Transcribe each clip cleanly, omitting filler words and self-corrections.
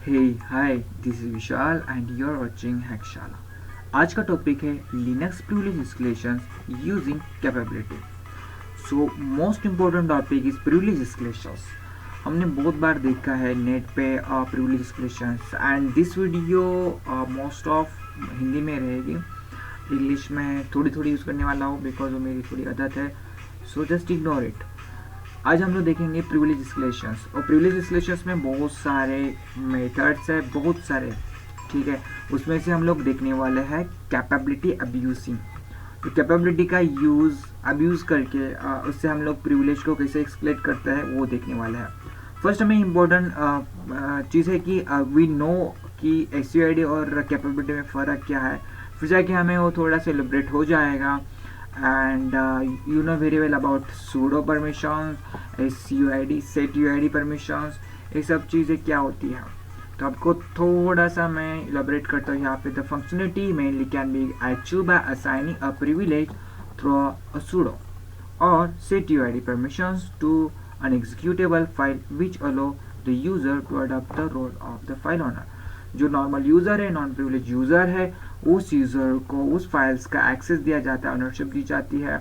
Hey, hi, this is Vishal and you're watching Hackशाला। आज का topic है Linux privilege escalations using capability. So most important topic is privilege escalations. हमने बहुत बार देखा है नेट पे privilege escalations and this video most of Hindi में रहेगी। इंग्लिश में थोड़ी थोड़ी यूज़ करने वाला हूँ बिकॉज वो मेरी थोड़ी आदत है, सो जस्ट इग्नोर इट। आज हम लोग देखेंगे प्रिविलेज एस्केलेशंस, और प्रिविलेज एस्केलेशंस में बहुत सारे मेथड्स है, बहुत सारे, ठीक है। उसमें से हम लोग देखने वाले हैं कैपेबिलिटी अब्यूजिंग। तो कैपेबिलिटी का अब्यूज़ करके उससे हम लोग प्रिविलेज को कैसे एक्सप्लेट करते हैं वो देखने वाले हैं। फर्स्ट हमें इम्पोर्टेंट चीज़ है कि वी नो कि एसयूआईडी और कैपेबिलिटी में फ़र्क क्या है, फिर जाके हमें वो थोड़ा सा एलिब्रेट हो जाएगा। And you know very well about sudo permissions, SUID, setuid permissions, ये सब चीज़ें क्या होती हैं। तो आपको थोड़ा सा मैं elaborate करता हूँ यहाँ पे। The functionality mainly can be achieved by assigning a privilege through a sudo or setuid permissions to an executable file which allow the user to adopt the role of the file owner। जो normal user है, non privilege user है, उस user को उस files का access दिया जाता है, ऑनरशिप दी जाती है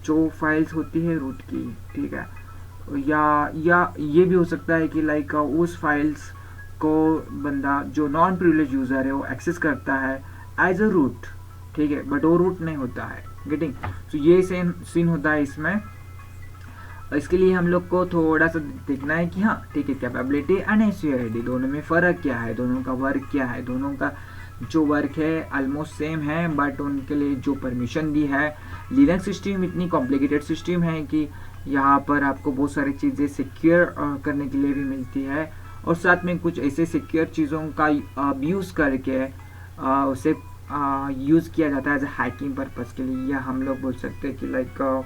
जो फाइल्स होती है रूट की, ठीक है। या ये भी हो सकता है कि लाइक उस फाइल्स को बंदा जो नॉन प्रिविलेज यूज़र है वो एक्सेस करता है एज अ रूट, ठीक है, बट वो रूट नहीं होता है। गेटिंग? तो ये सीन होता है इसमें। इसके लिए हम लोग को थोड़ा सा देखना है कि हाँ ठीक है, कैपेबिलिटी एंड एसयूआईडी दोनों में फ़र्क क्या है, दोनों का वर्क क्या है। दोनों का जो वर्क है ऑलमोस्ट सेम है, बट उनके लिए जो परमिशन दी है। लिनक्स सिस्टम इतनी कॉम्प्लिकेटेड सिस्टम है कि यहाँ पर आपको बहुत सारी चीज़ें सिक्योर करने के लिए भी मिलती है, और साथ में कुछ ऐसे सिक्योर चीज़ों का यूज़ करके उसे यूज़ किया जाता है एज ए हैकिंग पर्पज़ के लिए। या हम लोग बोल सकते हैं कि लाइक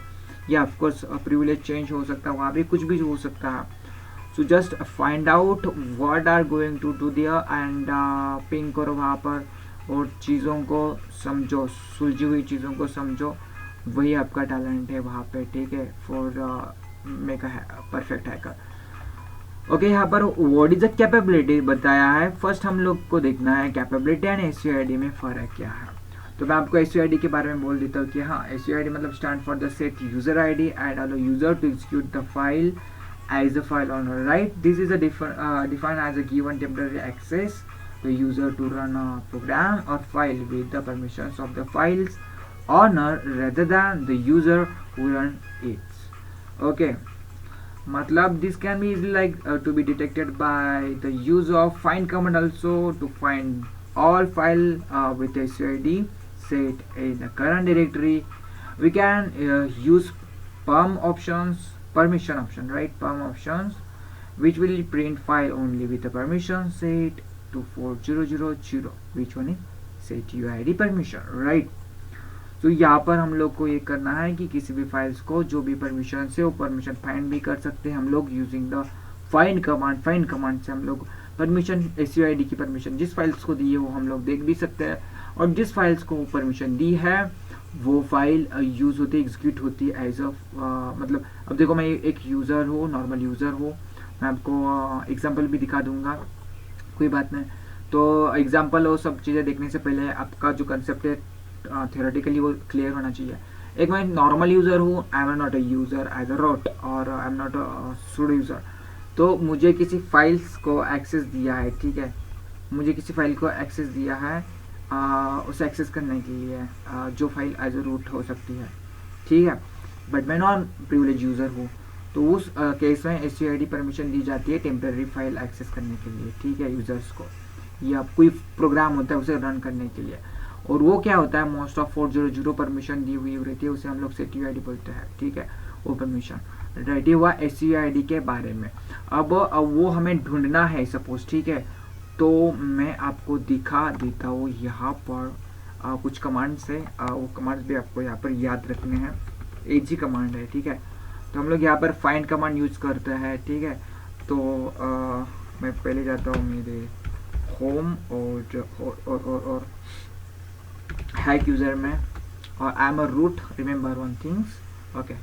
या ऑफकोर्स प्रिविलेज चेंज हो सकता है, वहाँ भी कुछ भी हो सकता है। So just find out what are going to do there and ping करो वहाँ पर, और चीज़ों को समझो, सुलझी हुई चीज़ों को समझो। वही आपका टैलेंट है वहाँ पे, ठीक है, for make a perfect hacker. Okay, यहाँ पर व्हाट इज द कैपेबिलिटी बताया है। फर्स्ट हम लोग को देखना है कैपेबिलिटी एंड एसयूआईडी में फ़र्क क्या है। तो मैं आपको एसयूआईडी के बारे में बोल देता हूँ कि हाँ, एसयूआईडी मतलब stand for the set user ID and allow user to execute the file as the file owner, right. This is defined as a given temporary access the user to run a program और file with the permissions of the files owner rather than the user who run its. Okay, मतलब this can be easily like to be detected by the use of find command also to find all file with SUID set in the current directory. We can use permission option, right? Perm options which will print file only with the permission set to 4000, which one is set UID permission, right? तो यहाँ पर हम लोग को ये करना है कि किसी भी फाइल्स को जो भी परमिशन से वो परमिशन फाइंड भी कर सकते हैं हम लोग using the find command. Find command से हम लोग परमिशन, एसयूआईडी की परमिशन जिस फाइल्स को दी है वो हम लोग देख भी सकते हैं, और जिस फाइल्स को परमिशन दी है वो फाइल यूज़ होती है, एग्जीक्यूट होती है एज अ मतलब अब देखो मैं एक यूज़र हूँ, नॉर्मल यूज़र हूँ, मैं आपको एग्जाम्पल भी दिखा दूंगा, कोई बात नहीं। तो एग्जाम्पल और सब चीज़ें देखने से पहले आपका जो कंसेप्ट है थियोरेटिकली वो क्लियर होना चाहिए। एक मैं नॉर्मल यूज़र हूँ, I am not a user as a root, और I am not a sudo user. तो मुझे किसी फाइल्स को एक्सेस दिया है, ठीक है, मुझे किसी फाइल को एक्सेस दिया है उसे एक्सेस करने के लिए जो फाइल एज अ रूट हो सकती है, ठीक है, बट मैं नॉन प्रिविलेज यूज़र हूँ। तो उस केस में एसयूआईडी परमिशन दी जाती है टेम्पररी फाइल एक्सेस करने के लिए, ठीक है, यूज़र्स को, या कोई प्रोग्राम होता है उसे रन करने के लिए। और वो क्या होता है, मोस्ट ऑफ 400 परमिशन दी हुई रहती है, उसे हम लोग सेट्यूआईडी बोलते हैं, ठीक है, वो परमिशन रहती हुआ एसयूआईडी के बारे में। अब वो हमें ढूंढना है सपोज, ठीक है, तो मैं आपको दिखा देता हूँ यहाँ पर कुछ कमांड्स है, वो कमांड्स भी आपको यहाँ पर याद रखने हैं। एक ही कमांड है, ठीक है, तो हम लोग यहाँ पर फाइंड कमांड यूज करते हैं, ठीक है। तो मैं पहले जाता हूँ मेरे होम और हैक यूज़र में, और I am a root, remember one things, okay.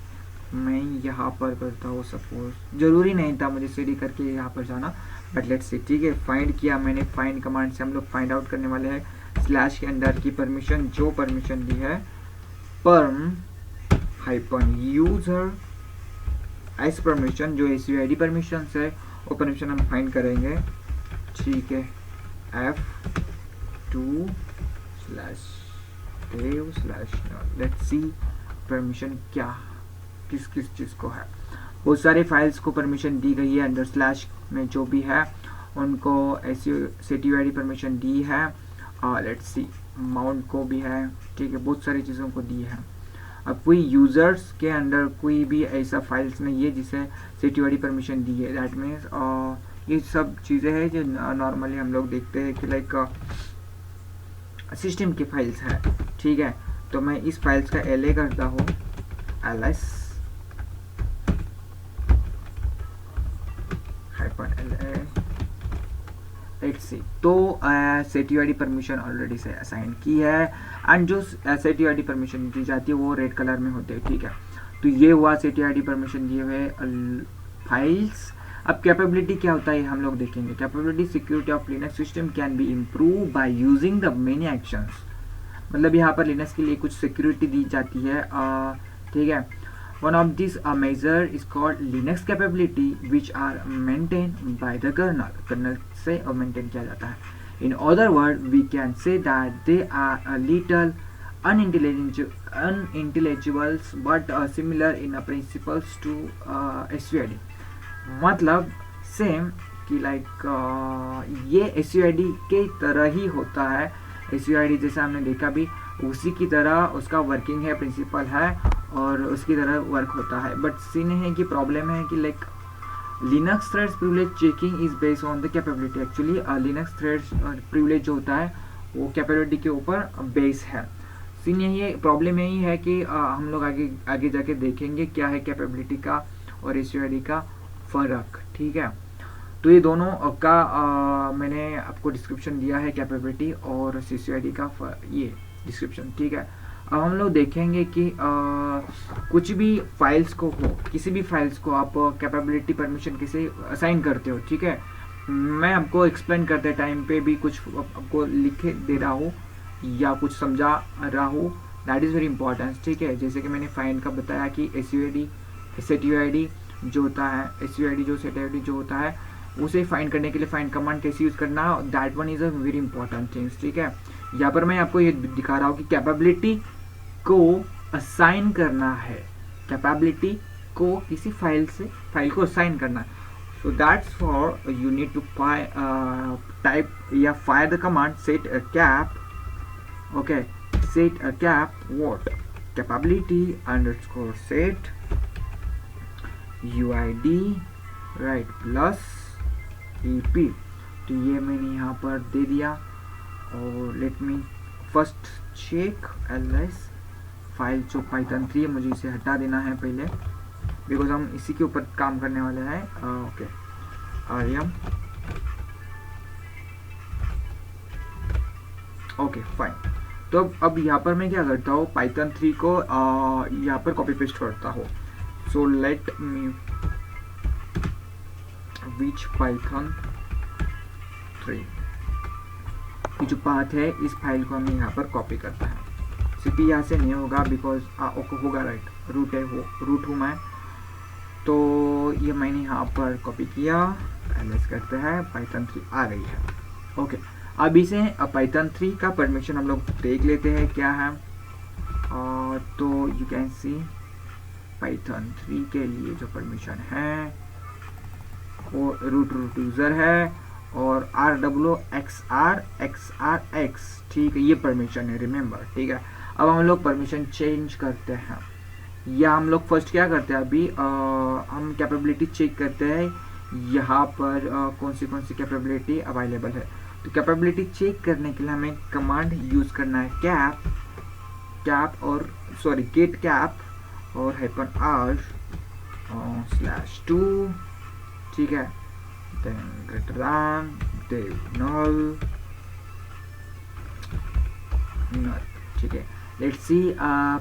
मैं यहाँ पर करता हूँ सपोज, ज़रूरी नहीं था मुझे सीडी करके यहाँ पर जाना, बट लेट्स सी, ठीक है। फाइंड किया मैंने, फाइंड कमांड से हम लोग फाइंड आउट करने वाले हैं स्लैश के अंदर की परमिशन, जो परमिशन दी है perm hyphen user s permission, जो SUID परमिशन है वो परमिशन हम फाइंड करेंगे, ठीक है। F2 slash dev slash let's see permission क्या किस किस चीज़ को है। बहुत सारे फाइल्स को परमिशन दी गई है, अंडर स्लैश में जो भी है उनको SUID परमिशन दी है। लेट्स सी माउंट को भी है, ठीक है, बहुत सारी चीज़ों को दी है। अब कोई यूज़र्स के अंदर कोई भी ऐसा फाइल्स नहीं है जिसे SUID परमिशन दी है, दैट मीन्स ये सब चीज़ें हैं जो नॉर्मली हम लोग देखते हैं कि लाइक सिस्टम की फाइल्स है, ठीक है। तो मैं इस फाइल्स का LA करता हूँ, ls -la लेट्स सी। तो SUID परमिशन ऑलरेडी से असाइन की है, एंड जो SUID परमिशन दी जाती है वो रेड कलर में होते हैं, ठीक है। तो ये हुआ SUID परमिशन दिए हुए फाइल्स। अब कैपेबिलिटी क्या होता है हम लोग देखेंगे। Capability security of Linux system can be improve by using the many actions, मतलब यहाँ पर लिनक्स के लिए कुछ सिक्योरिटी दी जाती है, ठीक है। One of this major is called Linux capability which are maintain by the kernel, kernel से मेंटेन किया जाता है। In other word we can say that they are a little unintelligibles but similar in principles to SUID, मतलब same कि like ये SUID के तरह ही होता है। SUID जैसा हमने देखा भी उसी की तरह उसका वर्किंग है, प्रिंसिपल है और उसकी तरह वर्क होता है। बट सीन है कि प्रॉब्लम है कि like Linux threads privilege checking is based on the capability. Actually Linux threads privilege जो होता है वो कैपेबिलिटी के ऊपर बेस है। सीन यही है, प्रॉब्लम यही है कि हम लोग आगे आगे जाके देखेंगे क्या है कैपेबिलिटी का और SUID का फ़र्क, ठीक है। तो ये दोनों का मैंने आपको डिस्क्रिप्शन दिया है, कैपेबिलिटी और SUID का ये डिस्क्रिप्शन, ठीक है। अब हम लोग देखेंगे कि कुछ भी फाइल्स को हो, किसी भी फाइल्स को आप कैपेबिलिटी परमिशन कैसे असाइन करते हो, ठीक है। मैं आपको एक्सप्लेन करते टाइम पे भी कुछ आपको लिख दे रहा हूँ या कुछ समझा रहा हूँ, दैट इज़ वेरी इंपॉर्टेंट, ठीक है। जैसे कि मैंने फाइंड का बताया कि SUID जो होता है, SUID जो होता है उसे फाइंड करने के लिए फाइंड कमांड कैसे यूज़ करना है, that one is a very important things, ठीक है। यहाँ पर मैं आपको ये दिखा रहा हूँ कि कैपेबिलिटी को असाइन करना है, कैपेबिलिटी को किसी फाइल को असाइन करना है। So that's for you need to type या fire the command set a cap, okay, set a cap what capability underscore set UID right plus EP। तो ये मैंने यहाँ पर दे दिया और let me first check ls file जो python 3 है, मुझे इसे हटा देना है पहले बिकॉज हम इसी के ऊपर काम करने वाले हैं। Okay rm okay fine. तो अब यहाँ पर मैं क्या करता हूँ, python 3 को यहाँ पर कॉपी पेस्ट करता हूँ। सो लेट मी विच python 3 की जो पाथ है इस फाइल को हमें यहाँ पर कॉपी करता है। CP यहाँ से नहीं होगा बिकॉज होगा राइट, रूट है, वो रूट हूँ मैं। तो ये मैंने यहाँ पर कॉपी किया, ls करते हैं, python 3 आ गई है। ओके अब इसे python 3 का परमिशन हम लोग देख लेते हैं क्या है। तो यू कैन सी python 3 के लिए जो परमिशन है वो रूट यूज़र है और rwxrxrx, ठीक है, ये परमिशन है, रिमेंबर, ठीक है। अब हम लोग परमिशन चेंज करते हैं या हम लोग फर्स्ट क्या करते हैं, अभी हम कैपेबिलिटी चेक करते हैं यहाँ पर कौन सी कैपेबिलिटी अवेलेबल है। तो कैपेबिलिटी चेक करने के लिए हमें कमांड यूज़ करना है कैप और सॉरी गेट कैप और -r /2, ठीक है, देन ग्रेटर दैन देव null, ठीक है। लेट्स सी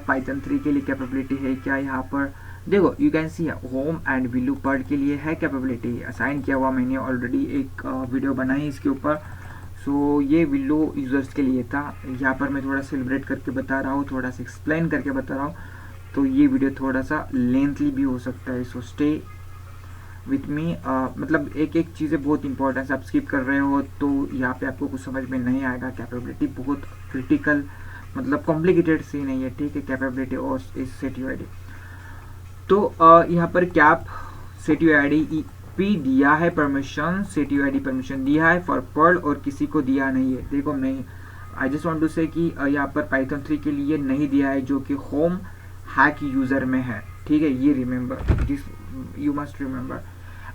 python 3 के लिए कैपेबिलिटी है क्या यहाँ पर, देखो you can see home and विल्लू पर्ल के लिए है कैपेबिलिटी असाइन किया हुआ, मैंने ऑलरेडी एक वीडियो बनाई इसके ऊपर। सो ये विल्लो यूज़र्स के लिए था, यहाँ पर मैं थोड़ा सेलिब्रेट करके बता रहा हूँ, थोड़ा सा एक्सप्लेन करके बता रहा हूँ, तो ये वीडियो थोड़ा सा लेंथली भी हो सकता है। सो स्टे विथ मी, मतलब एक एक चीज़ें बहुत इंपॉर्टेंट है, आप स्किप कर रहे हो तो यहाँ पे आपको कुछ समझ में नहीं आएगा। कैपेबिलिटी बहुत क्रिटिकल, मतलब कॉम्प्लिकेटेड सी नहीं है, ठीक है। कैपेबिलिटी और सेट यू आई डी, तो यहाँ पर cap set you I D P दिया है permission, set you I D permission दिया है फॉर पर्ल और किसी को दिया नहीं है। देखो मैं आई जस्ट वांट टू से कि यहाँ पर पाइथन 3 के लिए नहीं दिया है, जो कि होम हैक यूज़र में है, ठीक है। ये remember, this you must remember.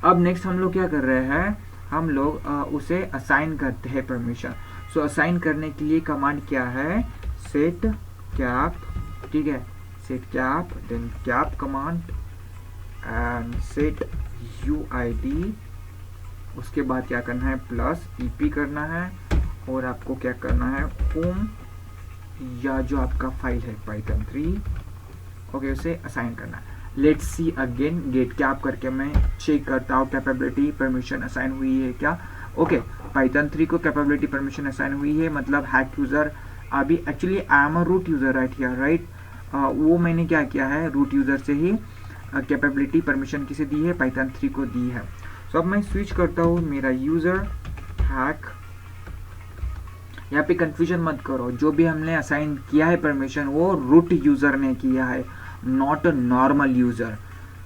अब नेक्स्ट हम लोग क्या कर रहे हैं, हम लोग उसे असाइन करते हैं परमिशन। सो असाइन करने के लिए कमांड क्या है, सेट कैप, ठीक है, set cap, then cap command and set UID। उसके बाद क्या करना है, प्लस EP करना है, और आपको क्या करना है, होम या जो आपका फाइल है पाइथन 3, ओके, उसे असाइन करना है। Let's see again, get cap करके मैं चेक करता हूँ कैपेबिलिटी परमिशन असाइन हुई है क्या। ओके, पाइथन 3 को कैपेबिलिटी परमिशन असाइन हुई है, मतलब हैक यूज़र अभी actually I am a root user right here, right. वो मैंने क्या किया है, रूट यूज़र से ही कैपेबिलिटी परमिशन किसे दी है, पाइथन 3 को दी है। सो अब मैं स्विच करता हूँ मेरा यूज़र हैक। यहाँ पे कंफ्यूजन मत करो, जो भी हमने असाइन किया है परमिशन वो रूट यूज़र ने किया है, नॉट अ नॉर्मल यूज़र।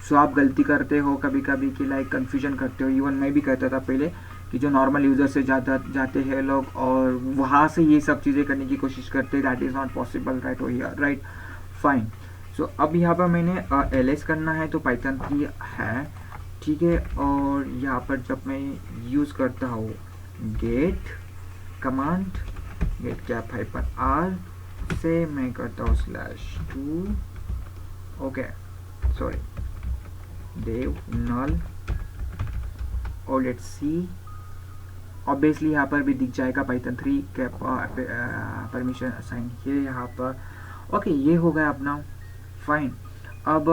सो आप गलती करते हो कभी कभी कि लाइक कंफ्यूजन करते हो, इवन मैं भी करता था पहले कि जो नॉर्मल यूज़र से जाते हैं लोग और वहाँ से ये सब चीज़ें करने की कोशिश करते हैं, that is not possible right oh here, right, fine. So अब यहाँ पर मैंने ls करना है, तो पाइथन 3 है, ठीक है। और यहाँ पर जब मैं यूज़ करता हूँ get command, get cap -r से मैं करता हूँ /2, ओके, सॉरी, देव नल, और लेट्स सी, ऑब्वियसली यहाँ पर भी दिख जाएगा पाइथन 3 कैप परमिशन असाइन है यहाँ पर। ओके, ये हो गया अपना, फाइन। अब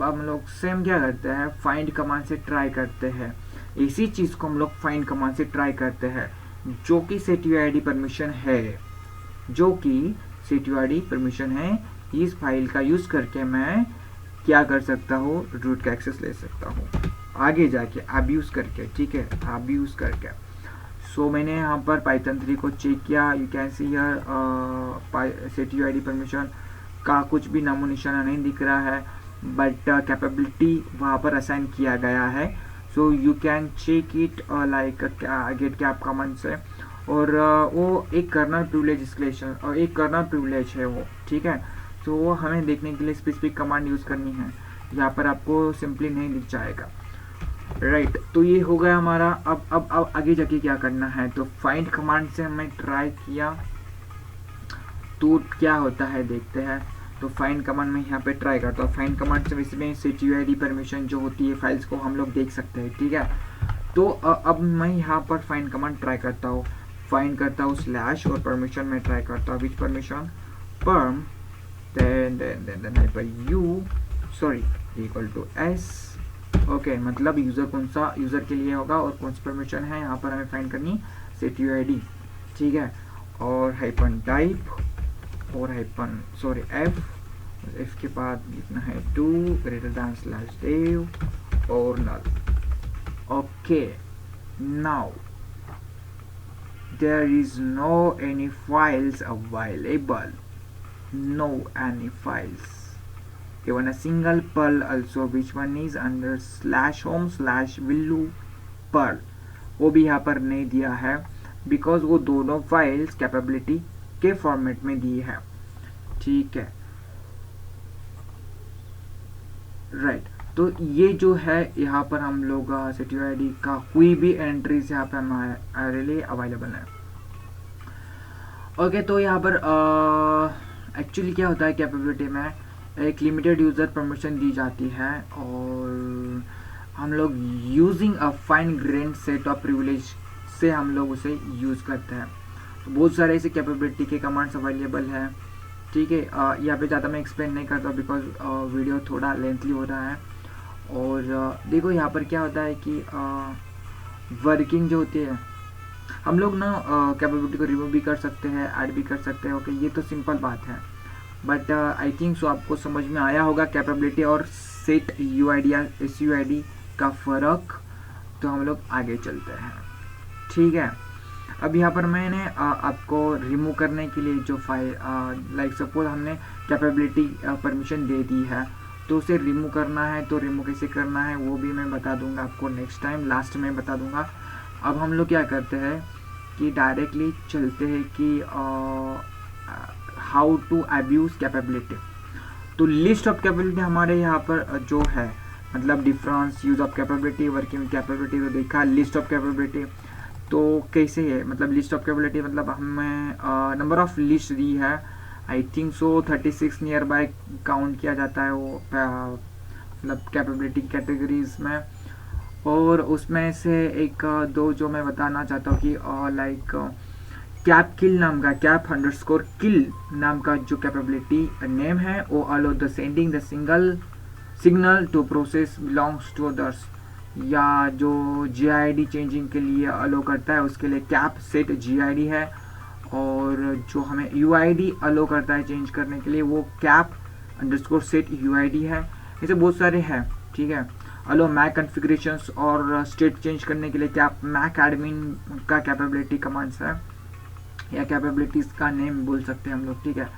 हम लोग सेम क्या करते हैं, फाइंड कमांड से ट्राई करते हैं, इसी चीज़ को हम लोग फाइंड कमांड से ट्राई करते हैं, जो कि सेट UID परमिशन है, जो कि सेट UID परमिशन है। इस फाइल का यूज़ करके मैं क्या कर सकता हूँ, रूट का एक्सेस ले सकता हूँ आगे जाके आप यूज़ करके, ठीक है, आप यूज़ करके। सो मैंने यहाँ पर पाइथन 3 को चेक किया, you can see here set UID permission का कुछ भी नामो निशाना नहीं दिख रहा है, बट कैपेबिलिटी वहाँ पर असाइन किया गया है। So you can check it like get cap command से, और वो एक कर्नल प्रिविलेज एस्केलेशन और एक कर्नल प्रिविलेज है वो, ठीक है। तो वो हमें देखने के लिए स्पेसिफिक कमांड यूज़ करनी है, यहाँ पर आपको सिंपली नहीं दिख जाएगा, राइट। तो ये हो गया हमारा। अब आगे जाके क्या करना है, तो फाइंड कमांड से हमने ट्राई किया तो क्या होता है देखते हैं। तो फाइंड कमांड में यहाँ पे ट्राई करता हूँ, फाइंड कमांड से इसमें सेट UID परमिशन जो होती है फाइल्स को हम लोग देख सकते हैं, ठीक है। तो अब मैं यहाँ पर फाइंड कमांड ट्राई करता हूँ, फाइंड करता हूँ स्लैश और परमिशन में ट्राई करता हूँ, which permission, perm then hyper u sorry equal to s, okay, मतलब यूज़र कौन सा यूज़र के लिए होगा और कौन सी परमिशन है यहाँ पर हमें फाइंड करनी, सेट UID, ठीक है। और हाइपन टाइप और हाइपन सॉरी f के बाद लिखना है 2 > /dev और null, okay. Now there is no any files available, no any files, even a single perl also, which one is under /home/willu perl, वो भी यहाँ पर नहीं दिया है, बिकॉज वो दोनों फाइल्स कैपेबिलिटी के फॉर्मेट में दी है, ठीक है, राइट। तो ये जो है यहाँ पर हम लोग सेट UID का कोई भी एंट्रीज यहाँ पे हमारे लिए अवेलेबल है, ओके। तो यहाँ पर एक्चुअली क्या होता है, कैपेबिलिटी में एक लिमिटेड यूज़र परमिशन दी जाती है और हम लोग using a fine grand set of privilege से हम लोग उसे यूज़ करते हैं। तो बहुत सारे ऐसे कैपेबिलिटी के कमांड्स अवेलेबल हैं, ठीक है। यहाँ पे ज़्यादा मैं एक्सप्लेन नहीं करता बिकॉज वीडियो थोड़ा लेंथली हो रहा है। और देखो यहाँ पर क्या होता है कि वर्किंग जो होती है, हम लोग ना कैपेबिलिटी को रिमूव भी कर सकते हैं, ऐड भी कर सकते हैं। ओके, ये तो सिंपल बात है। बट आई थिंक सो आपको समझ में आया होगा कैपेबिलिटी और सेट यूआईडी या एसयूआईडी का फ़र्क। तो हम लोग आगे चलते हैं, ठीक है। अब यहाँ पर मैंने आपको रिमूव करने के लिए जो फाइल, लाइक सपोज हमने कैपेबिलिटी परमिशन दे दी है, तो उसे रिमूव करना है। तो रिमूव कैसे करना है वो भी मैं बता दूंगा आपको नेक्स्ट टाइम, लास्ट में बता दूंगा। अब हम लोग क्या करते हैं कि डायरेक्टली चलते हैं कि हाउ टू अब्यूज़ कैपेबिलिटी। तो लिस्ट ऑफ कैपेबिलिटी हमारे यहाँ पर जो है, मतलब difference use of capability, working capability तो देखा। लिस्ट ऑफ कैपेबिलिटी तो कैसे है, मतलब लिस्ट ऑफ कैपेबिलिटी मतलब हमें नंबर ऑफ लिस्ट दी है। I think so 36 near by count किया जाता है वो मतलब कैपेबिलिटी कैटेगरीज में। और उसमें से एक दो जो मैं बताना चाहता हूँ कि लाइक कैप किल नाम का, कैप अंडरस्कोर किल नाम का जो कैपेबिलिटी नेम है, वो allow the sending the signal to process belongs to others, या जो GID चेंजिंग के लिए अलो करता है उसके लिए कैप सेट GID है। और जो हमें UID अलो करता है चेंज करने के लिए वो कैप अंडरस्कोर सेट UID है। ऐसे बहुत सारे हैं, ठीक है। अलो मैक कॉन्फ़िगरेशंस और स्टेट चेंज करने के लिए कैप मैक एडमिन का कैपेबिलिटी कमांड्स है, या कैपेबिलिटीज़ का नेम बोल सकते हैं हम लोग, ठीक है।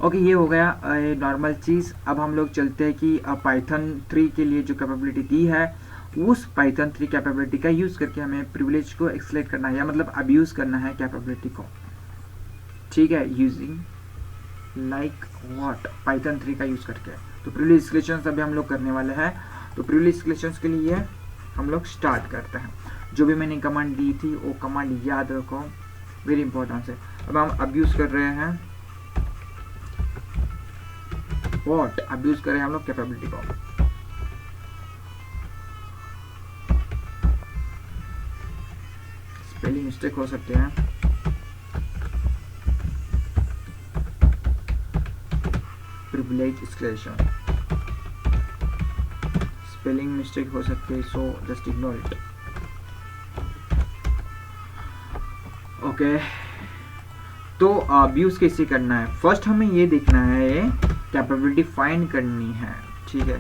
ओके, ये हो गया नॉर्मल चीज़। अब हम लोग चलते हैं कि पाइथन 3 के लिए जो कैपेबिलिटी दी है, उस पाइथन 3 कैपेबिलिटी का यूज़ करके हमें प्रिविलेज को एक्सलेट करना है, या मतलब अब्यूज़ करना है कैपेबिलिटी को, ठीक है, यूजिंग लाइक व्हाट, पाइथन 3 का यूज़ करके। तो प्रिविलेज एस्केलेशंस अभी हम लोग करने वाले हैं। तो प्रिविलेज एस्केलेशंस के लिए हम लोग स्टार्ट करते हैं। जो भी मैंने कमांड दी थी वो कमांड याद रखो, वेरी इंपॉर्टेंट है। अब हम अब्यूज़ कर रहे हैं व्हाट, अब्यूज़ कर रहे हैं हम लोग कैपेबिलिटी को। स्पेलिंग मिस्टेक हो सकते हैं, प्रिविलेज एस्केलेशन स्पेलिंग मिस्टेक हो सकते हैं, so just ignore it. Okay, तो अब्यूज़ कैसे करना है, फर्स्ट हमें ये देखना है, कैपेबिलिटी फाइंड करनी है, ठीक है।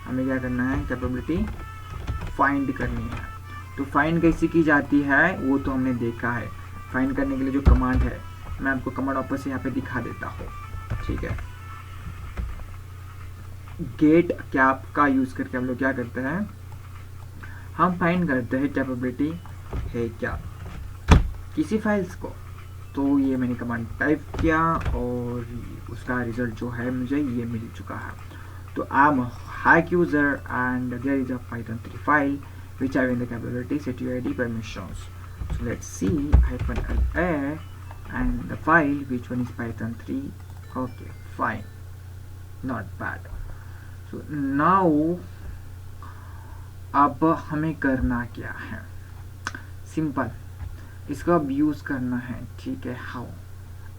हमें क्या करना है, कैपेबिलिटी फाइंड करनी है। तो फाइंड कैसे की जाती है वो तो हमने देखा है। फाइंड करने के लिए जो कमांड है, मैं आपको कमांड वापस से यहाँ पे दिखा देता हूँ, ठीक है। गेट कैप का यूज़ करके हम लोग क्या करते हैं, हम फाइंड करते हैं कैपेबिलिटी है क्या किसी फाइल्स को। तो ये मैंने कमांड टाइप किया और उसका रिजल्ट जो है मुझे ये मिल चुका है। तो I am hack user and there is a python 3 file which having the capability set UID permissions. So let's see -LA and the file which one is python 3. Okay, fine, not bad. So now अब हमें करना क्या है, simple, इसका abuse करना है, ठीक है। हाउ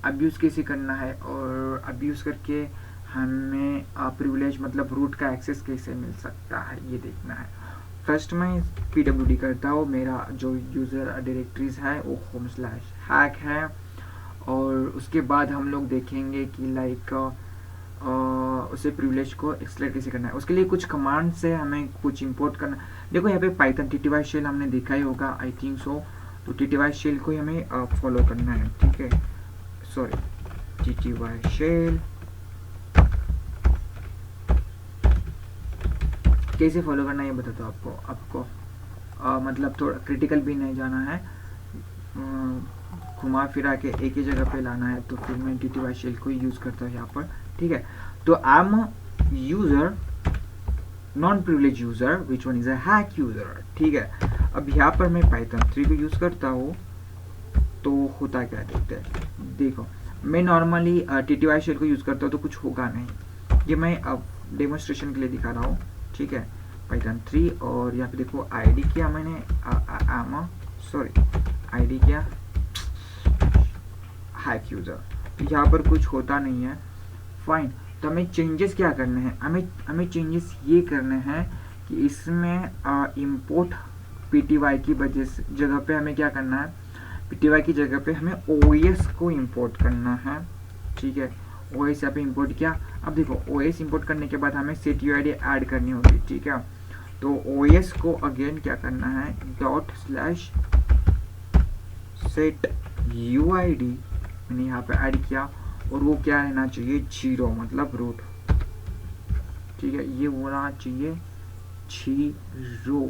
अब्यूज़ कैसे करना है, और अब्यूज़ करके हमें प्रिविलेज मतलब रूट का एक्सेस कैसे मिल सकता है ये देखना है। फर्स्ट मैं PWD करता हूँ, मेरा जो यूज़र डायरेक्टरीज है वो home/hack है। और उसके बाद हम लोग देखेंगे कि लाइक उसे प्रिविलेज को एक्सलेट कैसे करना है। उसके लिए कुछ कमांड से हमें कुछ इंपोर्ट करना। देखो यहाँ पे पाइथन TTY शेल हमने देखा ही होगा, आई थिंक सो। तो TTY शेल को हमें फॉलो करना है, ठीक है। सॉरी, TTY शेल कैसे फॉलो करना है ये बताता हूँ आपको मतलब थोड़ा क्रिटिकल भी नहीं जाना है, घुमा फिरा के एक ही जगह पे लाना है। तो फिर मैं TTY शेल को यूज़ करता हूँ यहाँ पर, ठीक है। तो I am user non privilege user which one is a hack user, ठीक है। अब यहाँ पर मैं पाइथन 3 को यूज़ करता हूँ, तो होता क्या देखते हैं। देखो मैं नॉर्मली TTY शेल को यूज़ करता हूँ तो कुछ होगा नहीं, ये मैं अब डेमोन्स्ट्रेशन के लिए दिखा रहा हूँ, ठीक है। पाइथन 3 और यहाँ पे देखो आईडी किया मैंने, आईडी किया हैक यूज़र, यहाँ पर कुछ होता नहीं है। फाइन, तो हमें चेंजेस क्या करने हैं, हमें चेंजेस ये करने हैं कि इसमें इम्पोर्ट पीटीवाई की जगह पे हमें क्या करना है, पीटीवाई की जगह पे हमें ओएस को इंपोर्ट करना है। ठीक है, ओएस यहाँ पे इंपोर्ट किया। अब देखो ओएस इंपोर्ट करने के बाद हमें सेट यूआईडी ऐड करनी होगी। ठीक है, तो ओएस को अगेन क्या करना है, डॉट स्लैश सेट यूआईडी मैंने यहाँ पे ऐड किया, और वो क्या रहना चाहिए, 0 मतलब रूट। ठीक है, ये होना चाहिए 0,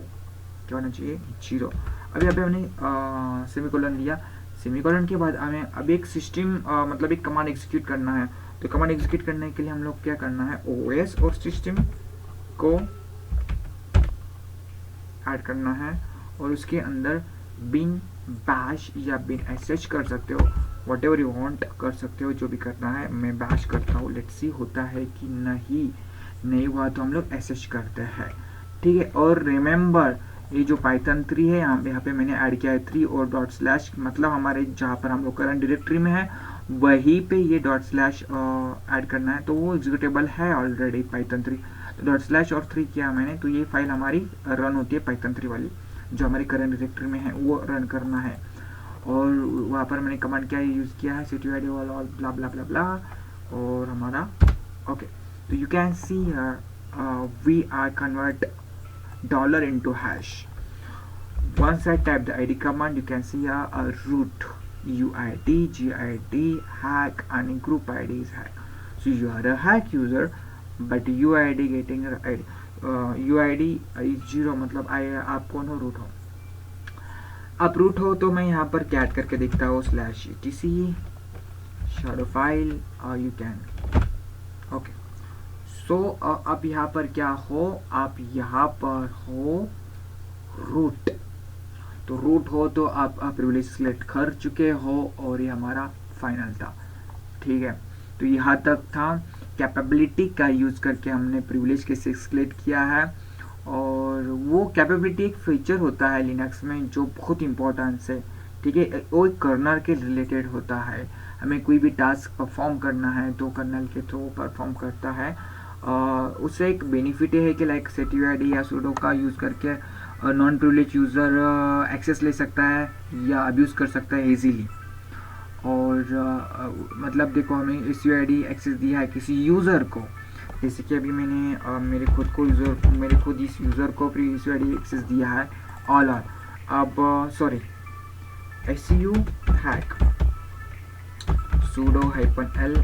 क्या होना चाहिए 0। अभी यहाँ पे हमने सेमीकोलन लिया, सेमीकोलन के बाद हमें अब एक सिस्टम मतलब एक कमांड एग्जीक्यूट करना है। तो कमांड एग्जीक्यूट करने के लिए हम लोग क्या करना है, ओएस और सिस्टम को ऐड करना है, और उसके अंदर बिन बैश या बिन एसएच कर सकते हो, वट एवर यू वांट कर सकते हो, जो भी करना है। मैं बैश करता हूँ, लेट्स सी होता है कि नहीं हुआ तो हम लोग एसएच करते हैं। ठीक है, और रिमेंबर ये जो पाइथन 3 है यहाँ पे मैंने ऐड किया है 3 और डॉट स्लैश, मतलब हमारे जहाँ पर हम लोग करंट डायरेक्टरी में है वहीं पे ये डॉट स्लैश ऐड करना है। तो वो एग्जीक्यूटेबल है ऑलरेडी पाइथन 3, तो डॉट स्लैश और 3 किया मैंने, तो ये फाइल हमारी रन होती है पाइथन 3 वाली जो हमारी करंट डायरेक्टरी में है, वो रन करना है। और वहाँ पर मैंने कमांड क्या यूज़ किया है, सेट यूआईडी वाला ब्ला ब्ला ब्ला ब्ला, और हमारा ओके। तो you can see we are convert dollar into hash. Once I type the id command, you can see a root uid, gid, hack, and group id is hack. So you are a hack user, but uid getting id, uid is 0, मतलब आप कौन हो, root हो। आप root हो तो मैं यहाँ पर क्या करके देखता हूँ, slash etc shadow file, you can okay। सो अब यहाँ पर क्या हो, आप यहाँ पर हो रूट, तो रूट हो तो आप प्रिविलेज सिलेक्ट कर चुके हो, और ये हमारा फाइनल था। ठीक है, तो यहाँ तक था, कैपेबिलिटी का यूज़ करके हमने प्रिविलेज के सिलेक्ट किया है, और वो कैपेबिलिटी एक फीचर होता है लिनक्स में जो बहुत इंपॉर्टेंट है। ठीक है, वो एक कर्नल के रिलेटेड होता है, हमें कोई भी टास्क परफॉर्म करना है तो कर्नल के थ्रू परफॉर्म करता है। उससे एक बेनिफिट है कि लाइक सेट यूआईडी या सूडो का यूज़ करके नॉन प्रिविलेज यूज़र एक्सेस ले सकता है या अब्यूज़ कर सकता है इजीली। और मतलब देखो हमें इस यूआईडी एक्सेस दिया है किसी यूज़र को, जैसे कि अभी मैंने मेरे खुद इस यूज़र को इस यूआईडी एक्सेस दिया है ऑल आर। अब sorry su hack sudo -l,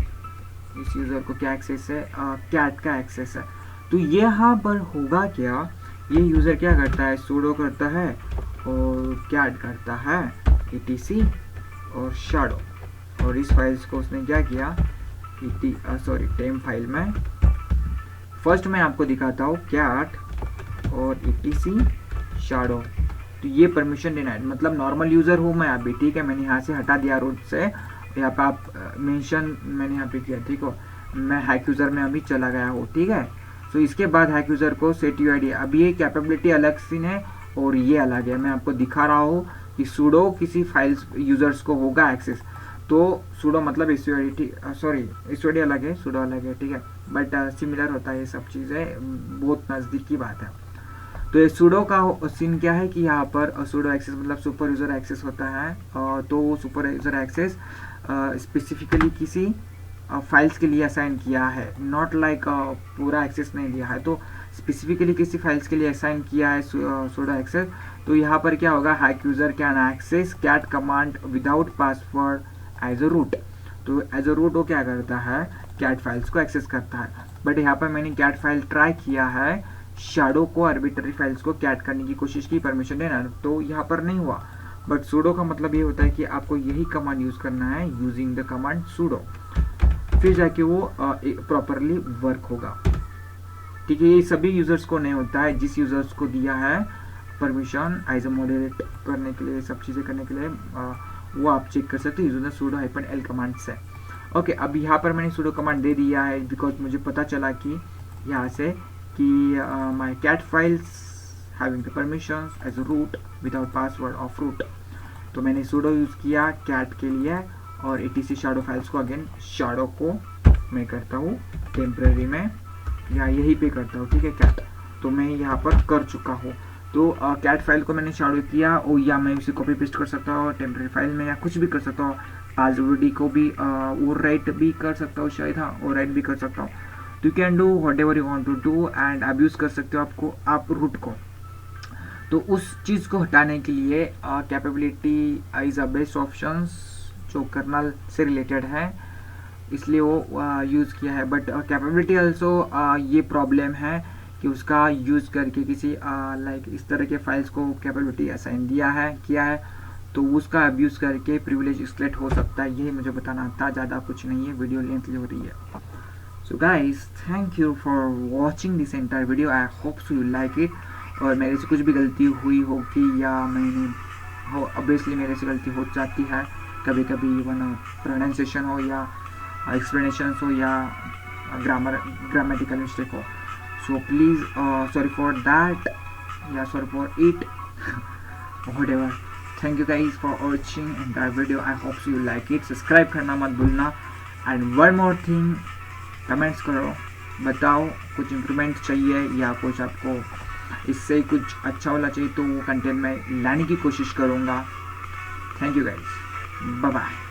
इस यूज़र को क्या एक्सेस है, कैट का एक्सेस है। तो यहाँ पर होगा क्या, ये यूज़र क्या करता है, sudo करता है और कैट करता है etc और shadow, और इस फाइल्स को उसने क्या किया, टेम फाइल में फर्स्ट मैं आपको दिखाता हूँ कैट और etc shadow। तो ये परमिशन देना है, मतलब नॉर्मल यूज़र हूँ मैं अभी। ठीक है, मैंने यहाँ से हटा दिया रूट से, यहाँ पे आप मेंशन मैंने यहाँ पे किया। ठीक हो, मैं हैक यूज़र में अभी चला गया हूँ। ठीक है, तो इसके बाद हैक यूज़र को सेट यूआईडी, अभी ये कैपेबिलिटी अलग सीन है और ये अलग है। मैं आपको दिखा रहा हूँ कि सूडो किसी फाइल्स यूज़र्स को होगा एक्सेस, तो सूडो मतलब एसयूआईडी, सॉरी एसयूआईडी अलग है, सूडो अलग है। ठीक है, बट सिमिलर होता है, ये सब चीज़ें बहुत नज़दीक की बात है। तो ये सूडो का सीन क्या है कि यहाँ पर सूडो एक्सेस मतलब सुपर यूज़र एक्सेस होता है, तो सुपर यूज़र एक्सेस स्पेसिफिकली किसी फाइल्स के लिए असाइन किया है, नॉट लाइक पूरा एक्सेस नहीं दिया है, तो स्पेसिफिकली किसी फाइल्स के लिए असाइन किया है सूडो एक्सेस। तो यहाँ पर क्या होगा, hack user can access cat command without password as a root. तो एज अ रूट वो क्या करता है, कैट फाइल्स को एक्सेस करता है। बट यहाँ पर मैंने कैट फाइल ट्राई किया है, शैडो को आर्बिट्ररी फाइल्स को कैट करने की कोशिश की, परमिशन देना, तो यहाँ पर नहीं हुआ। बट सूडो का मतलब ये होता है कि आपको यही कमांड यूज़ करना है, यूजिंग द कमांड सूडो, फिर जाके वो प्रॉपरली वर्क होगा। ठीक है, ये सभी यूज़र्स को नहीं होता है, जिस यूज़र्स को दिया है परमिशन एज अ मॉडरेट करने के लिए, सब चीज़ें करने के लिए, वो आप चेक कर सकते हो using the pseudo -l command से। ओके, अब यहाँ पर मैंने सूडो कमांड दे दिया है बिकॉज मुझे पता चला कि यहाँ से कि my cat files having the permissions as a root without password of root। तो मैंने sudo यूज़ किया cat के लिए और etc shadow फाइल्स को अगेन shadow को मैं करता हूँ टेम्पररी में या यहीं पे करता हूँ, ठीक है कैट। तो मैं यहाँ पर कर चुका हूँ। तो कैट फाइल को मैंने shadow किया और या मैं उसे कॉपी पेस्ट कर सकता हूँ टेम्पररी फाइल में या कुछ भी कर सकता हूँ। पासवर्ड को भी ओवरराइट भी कर सकता हूँ शायद, हाँ ओवरराइट भी कर सकता हूँ। You can do whatever you want to do and abuse कर सकते हो आपको आप रूट को। तो उस चीज़ को हटाने के लिए capability is a best options जो कर्नल से रिलेटेड है, इसलिए वो यूज़ किया है। बट कैपेबिलिटी ऑल्सो ये प्रॉब्लम है कि उसका यूज़ करके किसी लाइक इस तरह के फाइल्स को कैपेबिलिटी असाइन किया है तो उसका अब्यूज़ करके प्रिविलेज एक्सक्लेट हो सकता है। यही मुझे बताना था, ज़्यादा कुछ नहीं है, वीडियो लेंथली हो रही है। So guys thank you for watching this entire video, I hope so you like it. और मेरे से कुछ भी गलती हुई होगी या मैंने हो, ऑब्वियसली मेरे से गलती हो जाती है कभी कभी, इवन प्रोनाउंसिएशन हो या एक्सप्लेनेशन हो या ग्रामेटिकल मिस्टेक हो। So please sorry for that या sorry for it whatever. Thank you guys for watching entire video. I hope so you like it. Subscribe करना मत भूलना। And one more thing, comments करो, बताओ कुछ इम्प्रूवमेंट चाहिए या कुछ आपको इससे कुछ अच्छा होना चाहिए तो वो कंटेंट में लाने की कोशिश करूँगा। Thank you guys, bye bye.